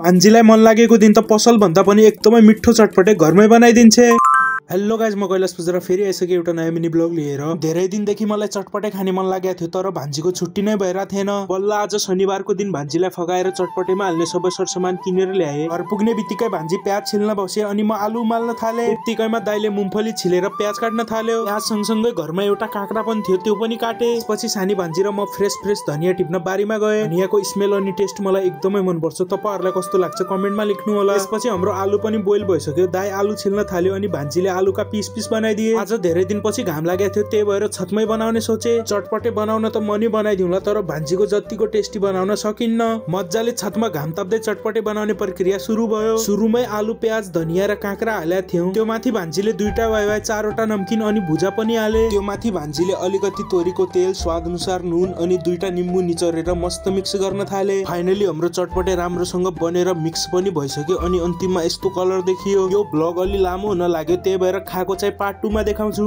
भान्जीलाई मन लागेको दिन त पसल भन्दा पनि एकदमै मिठो चटपटे घरमै बनाइदिन्छे। हेलो गाइज, म कैलाश पुजेर फेरि आइसकेँ एउटा नयाँ मिनी ब्लग लिएर। धेरै दिनदेखि मलाई चटपटे खाने मन लागेको थियो, तर भान्जीको छुट्टी नै भइरहेको थिएन। बल्ल आज शनिबारको दिन भान्जीलाई फगाएर चटपटेमा हाल्ने सबै सरसामान किनेर ल्याए। घर पुग्ने बित्तिकै भान्जी प्याज छिल्न बसे अनि म आलु उमाल्न थाले। त्यतिकैमा दाइले मुम्फली छिलेर प्याज काट्न थाल्यो। यहाँ सँगसँगै घरमा एउटा काँक्रा पनि थियो, त्यो पनि काटे। त्यसपछि सानी भान्जी र म फ्रेश धनिया टिप्न बारीमा गए। धनियाको स्मेल अनि टेस्ट मलाई एकदमै मन पर्छ। तपाईहरुलाई कस्तो लाग्छ कमेन्टमा लेख्नु होला। त्यसपछि हाम्रो आलु पनि बोइल भइसक्यो। दाइ आलु छिल्न थाल्यो अनि भान्जीले आलुका पीस बनाइदिए। आज धेरै दिनपछि घाम लागेको थियो, त्यही भएर छतमै बनाउने सोचे। चटपटे बनाउन त म नि बनाइदिउँला, तर भान्जीको जतिको टेस्टी बनाउन सकिन्न। मज्जाले छतमा घाम ताप्दै चटपटे बनाउने प्रक्रिया सुरु भयो। सुरुमै आलु प्याज धनिया र काँक्रा हालेका थियौं। त्यो माथि भान्जीले 2टा वाइ 4वटा नमकिन अनि भुजा पनि हाले। त्यो माथि भान्जीले अलिकति तोरीको तेल, स्वाद अनुसार नुन अनि 2टा निम्बु निचोरेर मस्त मिक्स गर्न थाले। फाइनली हाम्रो चटपटे राम्रोसँग बनेर मिक्स पनि भइसक्यो अनि अन्तिममा यस्तो कलर देखियो। यो ब्लग अलि लामो हुन लाग्यो, त्यही भएर खाएको चाहिँ पार्ट 2 मा देखाउँछु।